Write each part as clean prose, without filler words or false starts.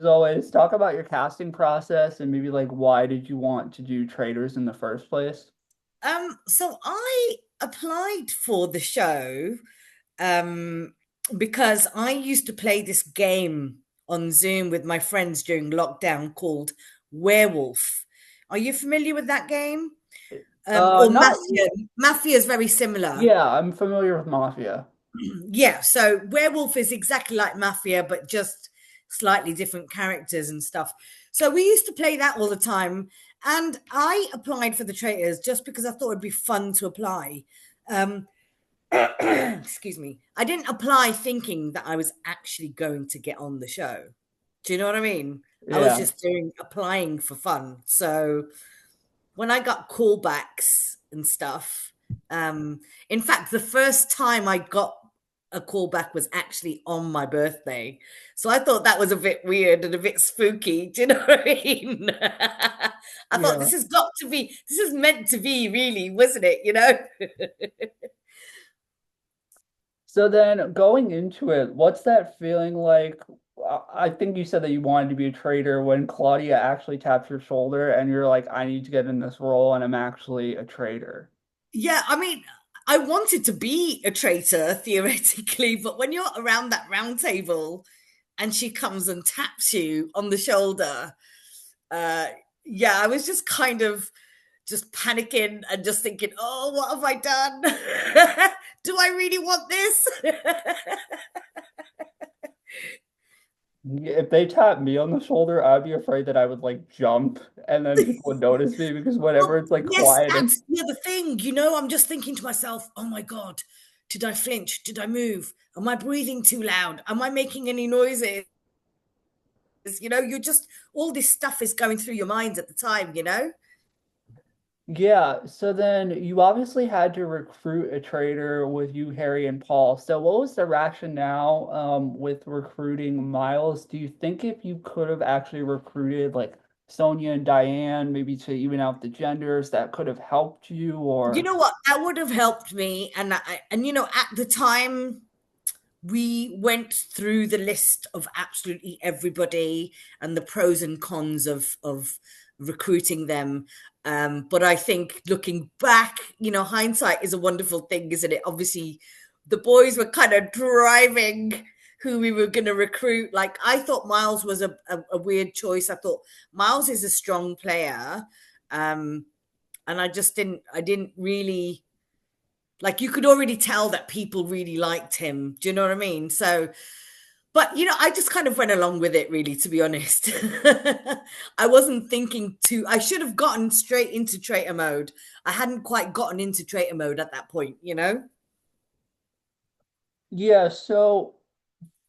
As always, talk about your casting process and maybe like why did you want to do Traitors in the first place? So I applied for the show um, because I used to play this game on Zoom with my friends during lockdown called Werewolf. Are you familiar with that game? Or Not Mafia? Mafia is very similar. yeah, I'm familiar with Mafia. Yeah, so Werewolf is exactly like Mafia, but just slightly different characters and stuff. So we used to play that all the time. And I applied for the Traitors just because I thought it'd be fun to apply. Um, excuse me. I didn't apply thinking that I was actually going to get on the show. Do you know what I mean? I was Yeah. just doing applying for fun. So when I got callbacks and stuff, in fact, the first time I got a callback was actually on my birthday. So I thought that was a bit weird and a bit spooky. Do you know what I mean? I thought Yeah. this is meant to be, really, wasn't it? You know? So then going into it, what's that feeling like? I think you said that you wanted to be a traitor when Claudia actually taps your shoulder and you're like, I need to get in this role and I'm actually a traitor. Yeah, I mean, I wanted to be a traitor theoretically, but when you're around that round table and she comes and taps you on the shoulder, uh, yeah, I was just kind of just panicking and just thinking, oh, what have I done? Do I really want this? Yeah, if they tapped me on the shoulder, I'd be afraid that I would like jump and then people would notice me because whenever Well, it's like yes, quiet, it's that's the other thing. You know, I'm just thinking to myself, oh my God, did I flinch? Did I move? Am I breathing too loud? Am I making any noises? You know, you're just, all this stuff is going through your mind at the time, you know? yeah. So then you obviously had to recruit a trader with you, Harry and Paul. So what was the rationale with recruiting Miles? Do you think if you could have actually recruited like Sonia and Diane, maybe to even out the genders, that could have helped you You or know what? That would have helped me. And you know, at the time, we went through the list of absolutely everybody and the pros and cons of recruiting them. But I think looking back, you know, hindsight is a wonderful thing, isn't it? Obviously, the boys were kind of driving who we were going to recruit. Like I thought Miles was a weird choice. I thought Miles is a strong player, um, and I didn't really, like, you could already tell that people really liked him. Do you know what I mean? So, but you know, I just kind of went along with it, really, to be honest. I wasn't thinking too, I should have gotten straight into traitor mode. I hadn't quite gotten into traitor mode at that point, you know? yeah, so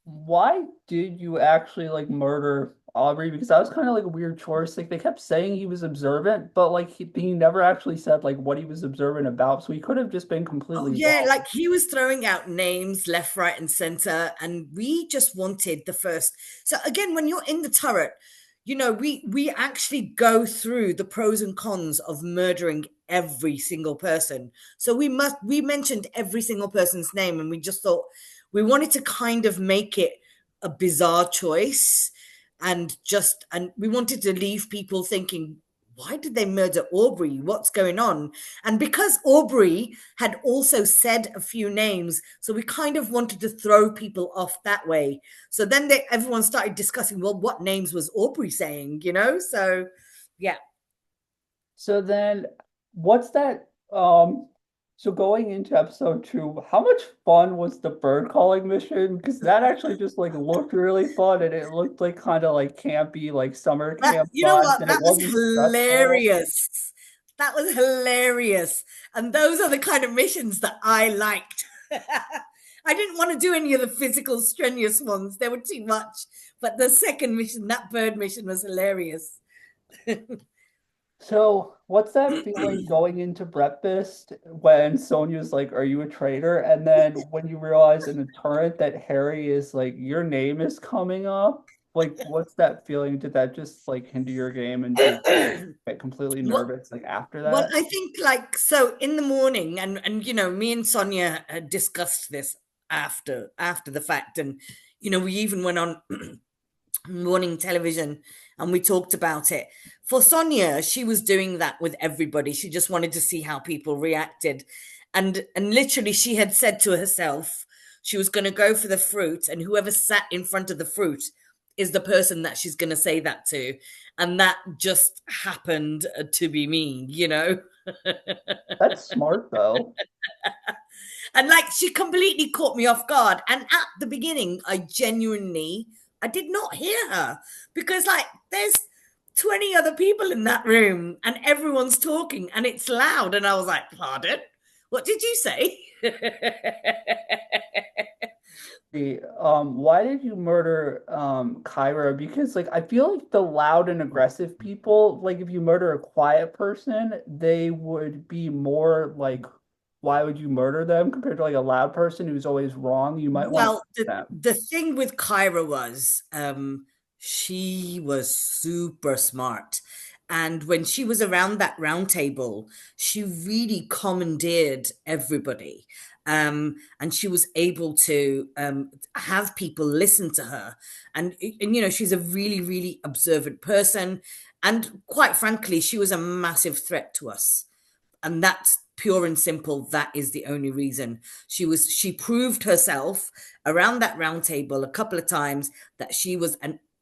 why did you actually like murder Aubrey? Because that was kind of like a weird choice. Like they kept saying he was observant, but like he never actually said like what he was observant about. So he could have just been Oh, completely yeah, wrong. like he was throwing out names left, right, and center, and we just wanted the first. So again, when you're in the turret, you know, we actually go through the pros and cons of murdering every single person. So we mentioned every single person's name, and we just thought we wanted to kind of make it a bizarre choice, and we wanted to leave people thinking, why did they murder Aubrey? What's going on? And because Aubrey had also said a few names, so we kind of wanted to throw people off that way. So then everyone started discussing, well, what names was Aubrey saying, you know? So, yeah. So then what's that so going into episode two, how much fun was the bird calling mission? Because that actually just like looked really fun and it looked like kind of like campy, like summer camp You know vibes, what? and it That was wasn't stressful. hilarious. That was hilarious. And those are the kind of missions that I liked. I didn't want to do any of the physical, strenuous ones, they were too much. But the second mission, that bird mission, was hilarious. So, what's that feeling going into breakfast when Sonia's like, "Are you a traitor?" And then when you realize in the turret that Harry is like, "Your name is coming up." Like, what's that feeling? Did that just like hinder your game and did get completely Well, nervous like after well, that? I think, like, so in the morning, and you know, me and Sonia had discussed this after the fact, and you know, we even went on. morning television, and we talked about it. For Sonia, she was doing that with everybody. She just wanted to see how people reacted. And literally she had said to herself she was going to go for the fruit, and whoever sat in front of the fruit is the person that she's going to say that to. And that just happened to be me, you know. That's smart though. And like she completely caught me off guard. And at the beginning, I did not hear her because like there's 20 other people in that room and everyone's talking and it's loud. And I was like, pardon? What did you say? Why did you murder Kyra? Because like I feel like the loud and aggressive people, like if you murder a quiet person, they would be more like, why would you murder them compared to like a loud person who's always wrong? You might want to Well, kill them. the thing with Kyra was she was super smart. And when she was around that round table, she really commandeered everybody. And she was able to have people listen to her. And, you know, she's a really, really observant person. And quite frankly, she was a massive threat to us, and that's pure and simple. That is the only reason. She proved herself around that round table a couple of times that she was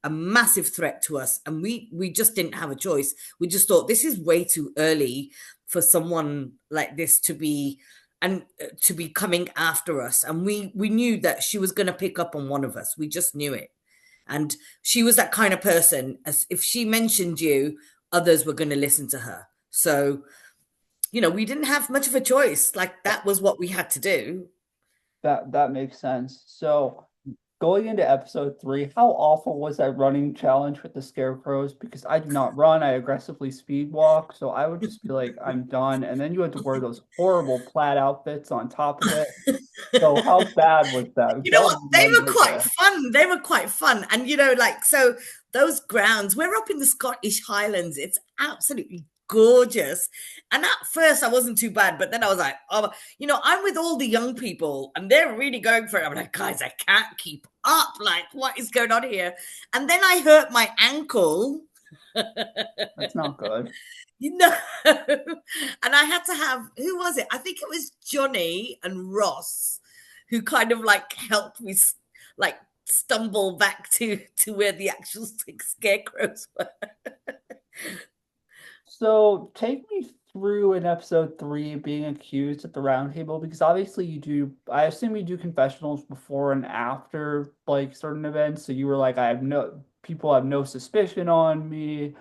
a massive threat to us, and we just didn't have a choice. We just thought this is way too early for someone like this to be and to be coming after us, and we knew that she was going to pick up on one of us. We just knew it. And she was that kind of person, as if she mentioned you, others were going to listen to her. So, you know, we didn't have much of a choice. Like that was what we had to do. That makes sense. So going into episode 3, how awful was that running challenge with the scarecrows? Because I do not run, I aggressively speed walk, so I would just be like, I'm done. And then you had to wear those horrible plaid outfits on top of it. So how bad was that? You know Because I what? They were remember quite that. fun. They were quite fun. And, you know, like, so those grounds, we're up in the Scottish Highlands. It's absolutely gorgeous. And at first, I wasn't too bad. But then I was like, oh, you know, I'm with all the young people and they're really going for it. I'm like, guys, I can't keep up. Like, what is going on here? And then I hurt my ankle. That's not good. You know, and I had to have, who was it? I think it was Johnny and Ross who kind of like helped me like stumble back to where the actual scarecrows were. So take me through in episode 3 being accused at the round table because obviously you do, I assume you do confessionals before and after like certain events. So you were like, I have no people have no suspicion on me.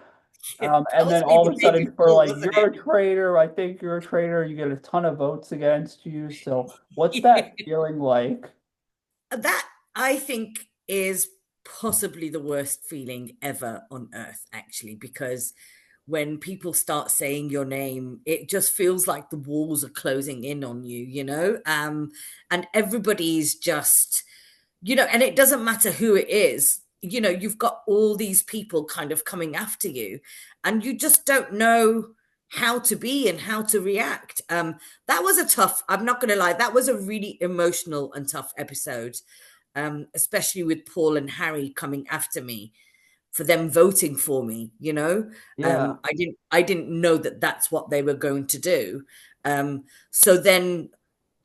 That And was then all maybe of a day sudden for before, like wasn't you're it? a traitor, I think you're a traitor, you get a ton of votes against you. So what's that feeling like? That I think is possibly the worst feeling ever on earth, actually, because when people start saying your name, it just feels like the walls are closing in on you, you know? And everybody's just, you know, and it doesn't matter who it is, you know, you've got all these people kind of coming after you, and you just don't know how to be and how to react. That was a tough, I'm not going to lie, that was a really emotional and tough episode, especially with Paul and Harry coming after me for them voting for me, you know. Yeah. I didn't know that that's what they were going to do. So then,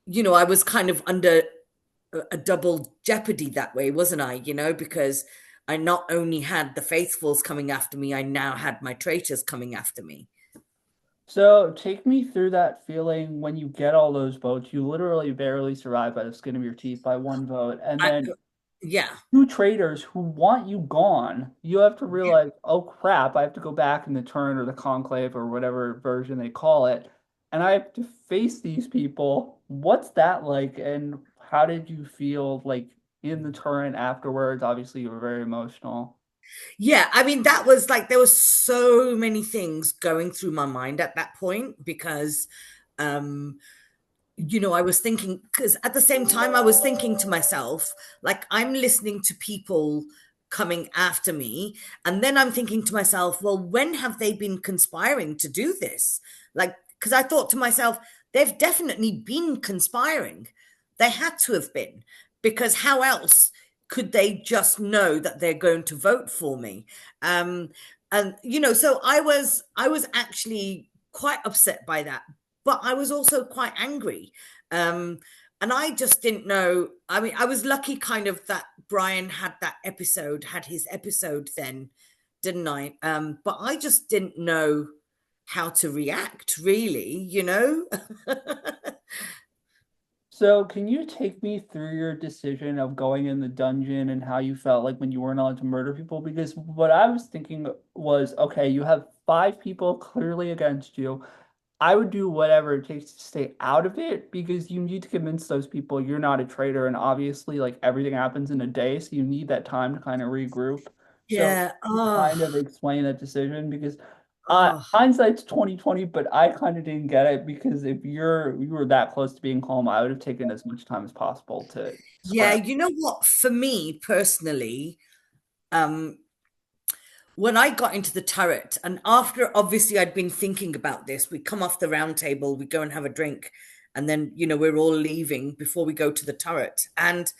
you know, I was kind of under a double jeopardy that way, wasn't I? You know, because I not only had the faithfuls coming after me, I now had my traitors coming after me. So take me through that feeling when you get all those votes. You literally barely survive by the skin of your teeth by one vote. And I, then yeah, two traitors who want you gone. You have to realize, oh crap, I have to go back in the turn or the conclave or whatever version they call it. And I have to face these people. What's that like? And how did you feel like in the turn afterwards? Obviously, you were very emotional. yeah. I mean, that was like there were so many things going through my mind at that point because, um, you know, I was thinking, because at the same time, I was thinking to myself, like, I'm listening to people coming after me. And then I'm thinking to myself, well, when have they been conspiring to do this? Like, because I thought to myself, they've definitely been conspiring. They had to have been, because how else? could they just know that they're going to vote for me? And so I was actually quite upset by that, but I was also quite angry. um and I just didn't know. I mean, I was lucky kind of that Brian had his episode then, didn't I? But I just didn't know how to react, really. So, can you take me through your decision of going in the dungeon and how you felt like when you weren't allowed to murder people? Because what I was thinking was, okay, you have five people clearly against you. I would do whatever it takes to stay out of it because you need to convince those people you're not a traitor. And obviously, like everything happens in a day, so you need that time to kind of regroup. So, Yeah. you Oh. kind of explain that decision because Oh. hindsight's 2020, but I kind of didn't get it because if you were that close to being calm, I would have taken as much time as possible to Yeah, scram. you know what? For me personally, um, when I got into the turret, and after obviously I'd been thinking about this, we come off the round table, we go and have a drink, and then we're all leaving before we go to the turret. And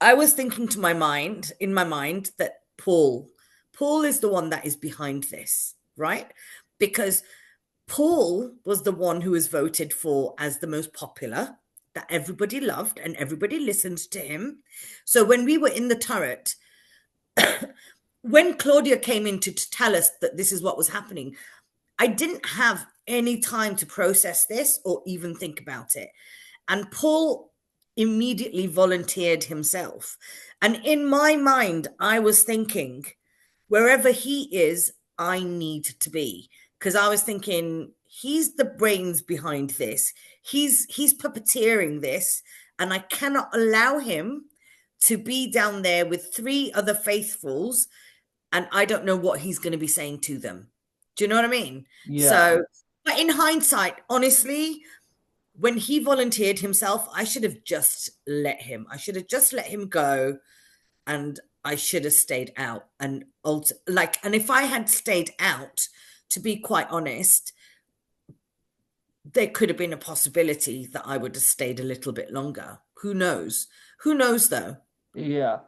I was thinking in my mind, that Paul is the one that is behind this, right? Because Paul was the one who was voted for as the most popular, that everybody loved and everybody listened to him. So when we were in the turret, when Claudia came in to tell us that this is what was happening, I didn't have any time to process this or even think about it. And Paul immediately volunteered himself. And in my mind, I was thinking, wherever he is, I need to be. Because I was thinking, he's the brains behind this. He's puppeteering this, and I cannot allow him to be down there with three other faithfuls, and I don't know what he's going to be saying to them. Do you know what I mean? Yeah, So, but in hindsight, honestly, when he volunteered himself, I should have just let him. I should have just let him go, and I should have stayed out. And if I had stayed out, to be quite honest, there could have been a possibility that I would have stayed a little bit longer. Who knows? Who knows though? yeah.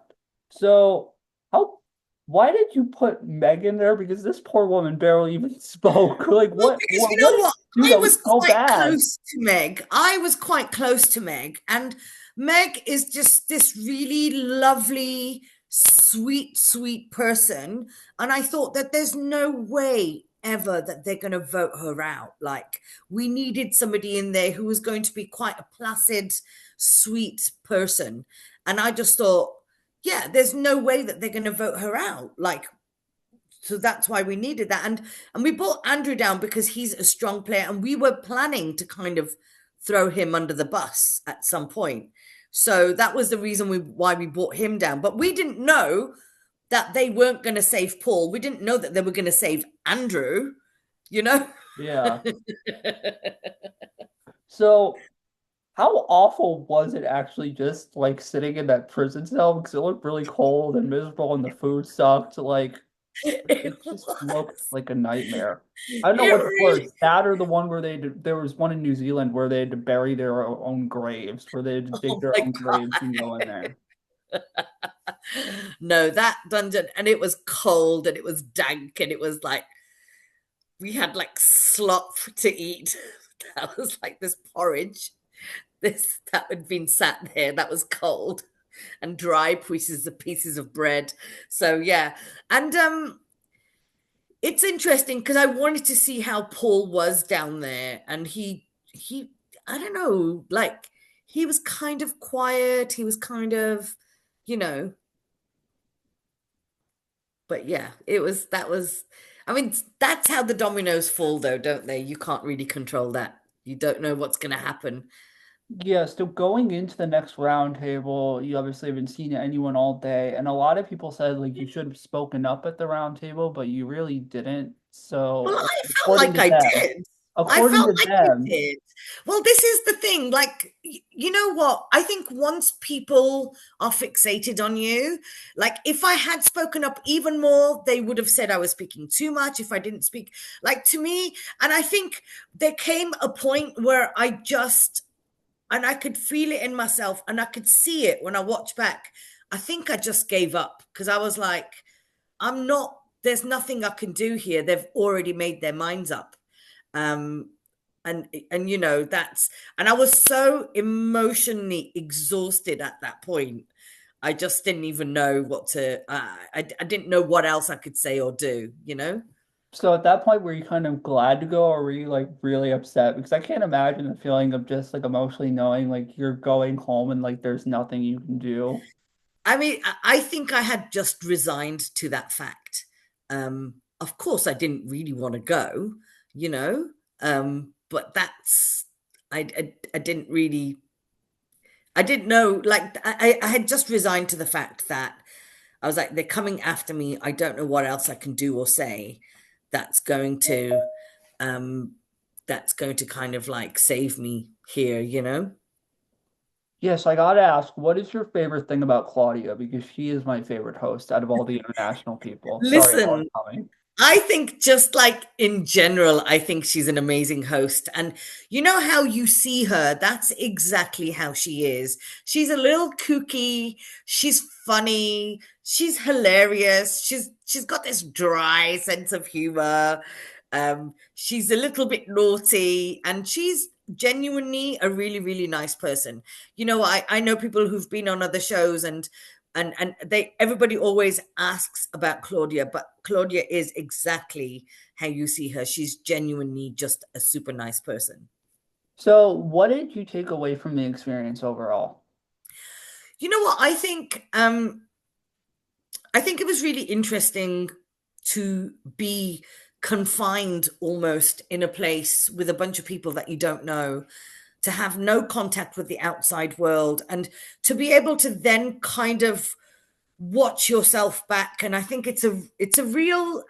So how why did you put Meg in there? Because this poor woman barely even spoke. Like Well, because you what know did what? you do I that was was so quite bad? close to Meg. I was quite close to Meg. And Meg is just this really lovely, sweet, sweet person. And I thought that there's no way ever that they're going to vote her out. Like, we needed somebody in there who was going to be quite a placid, sweet person. And I just thought, yeah, there's no way that they're going to vote her out. Like, so that's why we needed that. And we brought Andrew down because he's a strong player, and we were planning to kind of throw him under the bus at some point. So that was the reason why we brought him down. But we didn't know that they weren't going to save Paul. We didn't know that they were going to save Andrew, you know. Yeah. So how awful was it actually just like sitting in that prison cell because it looked really cold and miserable and the food sucked? Like It it just looked was. like a nightmare. I don't know It what's really. worse, that or the one where there was one in New Zealand where they had to bury their own graves, where they had to dig Oh their my own graves and god. go in there. No, that dungeon, and it was cold and it was dank, and it was like we had like slop to eat. That was like this porridge, this that had been sat there that was cold, and dry pieces of bread. So yeah. And it's interesting because I wanted to see how Paul was down there, and he I don't know, like, he was kind of quiet, he was kind of, you know, but yeah, I mean, that's how the dominoes fall though, don't they? You can't really control that. You don't know what's going to happen. Yeah, so going into the next round table, you obviously haven't seen anyone all day, and a lot of people said like you should have spoken up at the round table, but you really didn't. Well, So I felt according like to I them, did. I according felt to like I them, did. Well, this is the thing. Like, you know what? I think once people are fixated on you, like if I had spoken up even more, they would have said I was speaking too much if I didn't speak. Like, to me, and I think there came a point where and I could feel it in myself and I could see it when I watch back. I think I just gave up because I was like, I'm not, there's nothing I can do here. They've already made their minds up. Um, and you know, that's, and I was so emotionally exhausted at that point. I just didn't even know what to, I didn't know what else I could say or do, you know? So at that point, were you kind of glad to go, or were you like really upset? Because I can't imagine the feeling of just like emotionally knowing like you're going home and like there's nothing you can do. I mean, I think I had just resigned to that fact. Of course, I didn't really want to go, you know, but that's, I didn't really, I didn't know, like, I had just resigned to the fact that I was like, they're coming after me. I don't know what else I can do or say that's going to, um, that's going to kind of like save me here, you know? Yes, I gotta ask, what is your favorite thing about Claudia? Because she is my favorite host out of all the international people. Sorry, Laura Listen, coming. I think just like in general, I think she's an amazing host. And you know how you see her? That's exactly how she is. She's a little kooky, she's funny, she's hilarious, she's got this dry sense of humor. She's a little bit naughty, and she's genuinely a really, really nice person. You know, I know people who've been on other shows, and they, everybody always asks about Claudia, but Claudia is exactly how you see her. She's genuinely just a super nice person. So, what did you take away from the experience overall? You know what? I think it was really interesting to be confined almost in a place with a bunch of people that you don't know, to have no contact with the outside world, and to be able to then kind of watch yourself back. And I think it's a real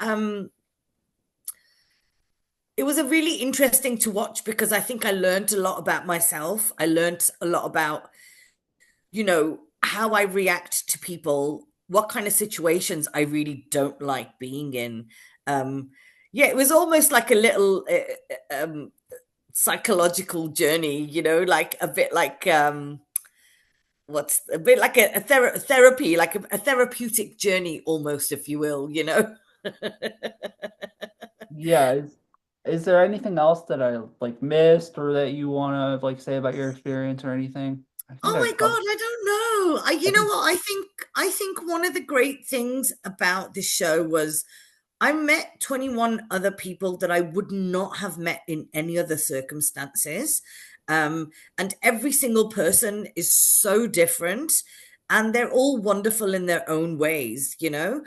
it was a really interesting to watch because I think I learned a lot about myself. I learned a lot about, you know, how I react to people, what kind of situations I really don't like being in. Um, yeah, it was almost like a little psychological journey, you know, like a bit like what's a bit like therapy, like a therapeutic journey almost, if you will, you know. Yeah, is there anything else that I like missed or that you want to like say about your experience or anything? I think Oh I my God, covered. I don't know. I You know think what? I think one of the great things about this show was I met 21 other people that I would not have met in any other circumstances. Um, and every single person is so different, and they're all wonderful in their own ways, you know?